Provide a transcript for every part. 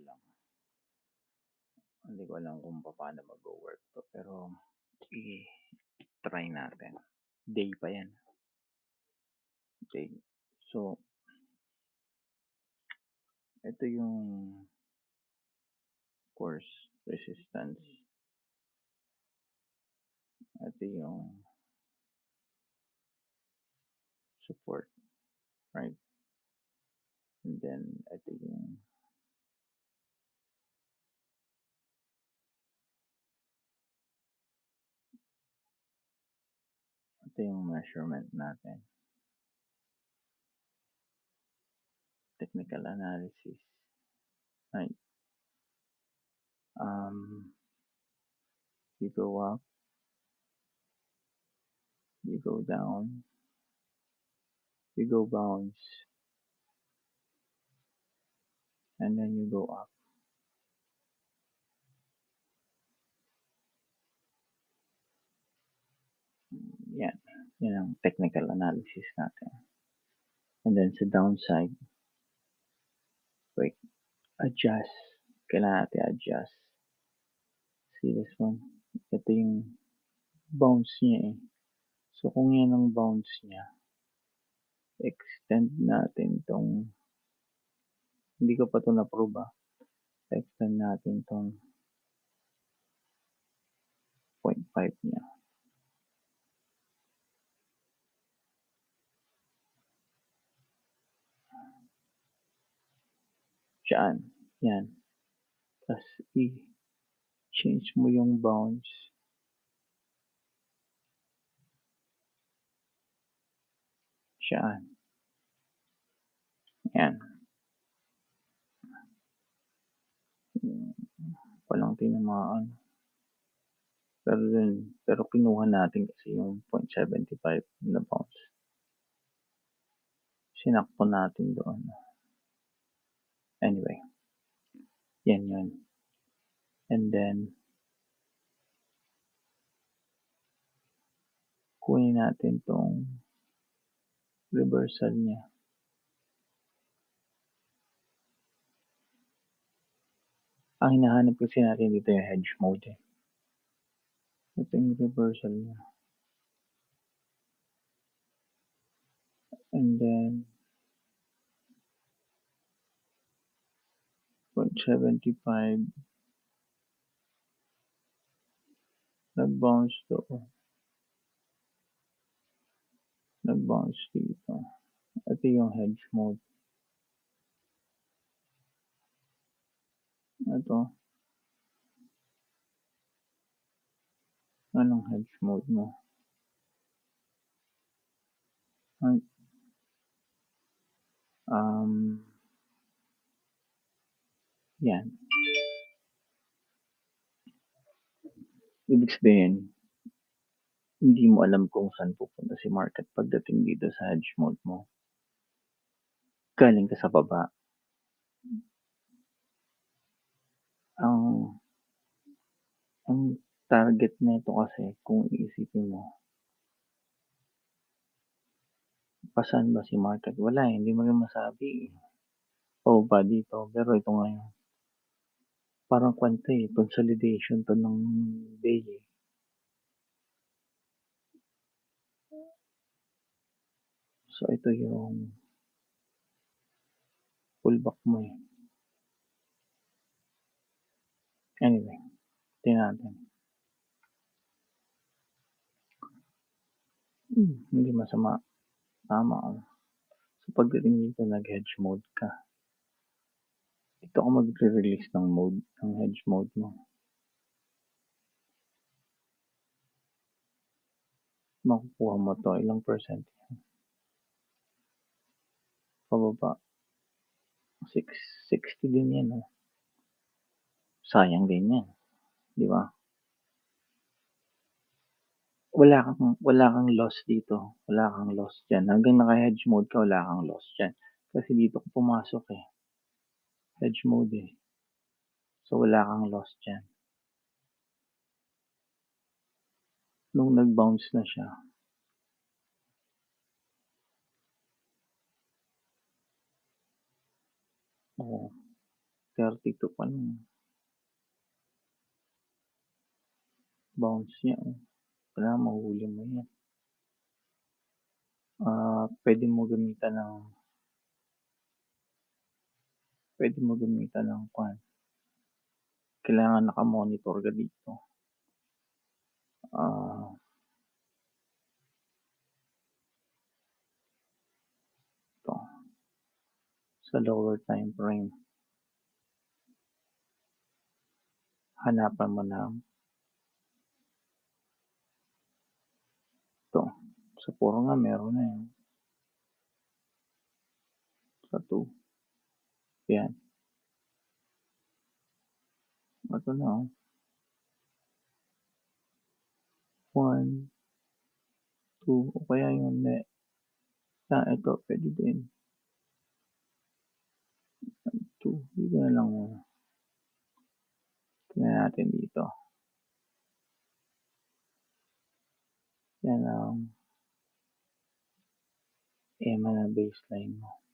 lang. Hindi ko alam kung paano mag-work to, pero i-try natin. Day pa yan. Okay. So, ito yung force resistance. Ito yung support, right? And then, ito yung measurement natin. Technical analysis. Right. You go up, you go down, you go bounce, and then you go up. Yan. Yan ang technical analysis natin. And then sa downside, wait, adjust. Kailangan natin adjust. See this one? Ito yung bounce niya eh. So kung yan ang bounce niya, extend natin tong, hindi ko pa ito na-prove ah. Extend natin tong 0.5 niya. Diyan. Yan. Tapos i-change mo yung bounce. Diyan. Yan. Walang tinamaan. Pero kinuha natin kasi yung 0.75 na bounce. Sinakto natin doon. Anyway. Yan yun. And then, kunin natin tong reversal niya. Ang hinahanap kasi natin dito yung hedge mode eh. Ito yung reversal niya. And then, 0.75 nag-bounce doon. Nag-bounce dito. Ito yung hedge mode. Ito. Anong hedge mode mo? Yan. Ibig sabihin, hindi mo alam kung saan pupunta si market pagdating dito sa hedge mode mo. Galing ka sa baba. Ang target nito kasi, kung iisipin mo, pasan ba si market? Wala eh, hindi mo rin masabi. O ba dito? Pero ito ngayon, parang kwenta eh, consolidation to ng day eh. So ito yung pullback mo eh. Anyway, tingnan natin. Hindi masama. Tama ka. So pagdating dito, nag-hedge mode ka. Dito ka magre-release ng hedge mode mo. Makukuha mo to, ilang percent yan? Pababa. 660 din yan. Oh. Sayang din yan. Di ba? Wala kang loss dito. Wala kang loss dyan. Hanggang naka-hedge mode ka, wala kang loss dyan. Kasi dito ko pumasok eh. Hedge mode eh. So, wala kang loss dyan. Nung nag-bounce na siya, 32 pa lang. Bounce niya. Wala, mahuli mo yan. Pwede mo gamitan ng kwan. Kailangan naka-monitor ka dito. Ito. Sa lower time frame. Hanapan mo na ito. Sa 4 nga meron na yun. Sa 2. Yan. Ito na. 1, 2. O kaya yun. Ito. Pwede din. 2. Dito na lang muna. Tingnan natin dito. Yan ang EMA na baseline mo.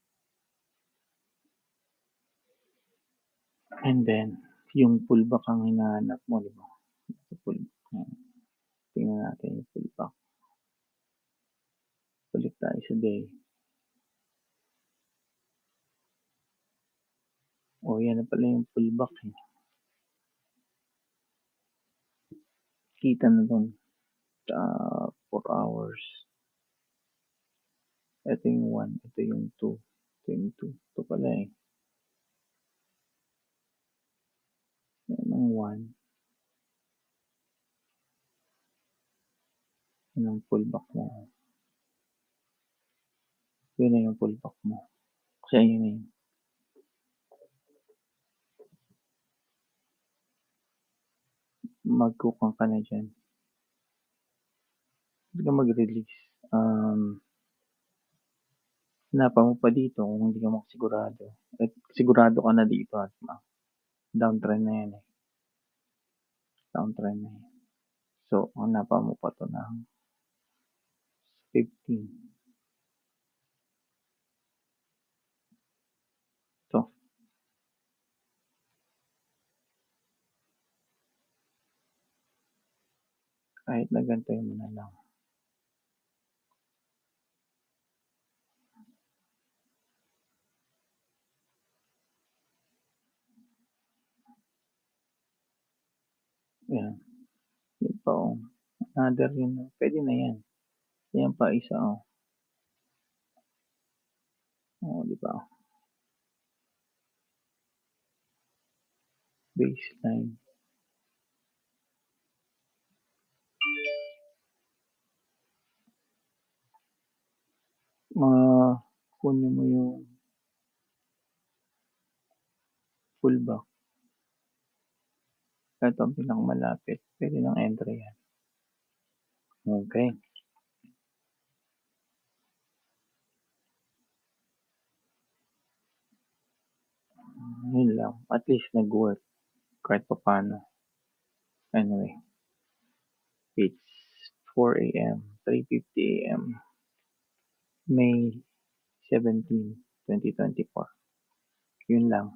And then, yung pullback ang hinahanap mo, di ba? Tingnan natin yung pullback. Balik tayo sa day. Yan na pala yung pullback. Kita na doon. 4 hours. Ito yung 1. Ito yung 2. Ito yung 2. Ito pala eh. Yan ang 1. Yan ang pullback mo. Yun na yung pullback mo. Kasi yun na yun. Magkukang ka na dyan. Hindi ka mag-release. Hanapan mo pa dito kung hindi ka makasigurado. Sigurado ka na dito at downtrend na yan eh. Downtrend na yan. So, hanapan mo pa to ng 15. So, kahit na ganito mo na lang. Yan. Yan pa oh. Another yun. Pwede na yan. Yan pa isa oh. Di ba? Baseline. Kunin mo yung pullback. Ito ang pinakamalapit. Pwede ng entry yan. Okay. Yun lang. At least nag-work. Kahit pa paano. Anyway. It's 4 a.m. 3:50 a.m. May 17, 2024. Yun lang.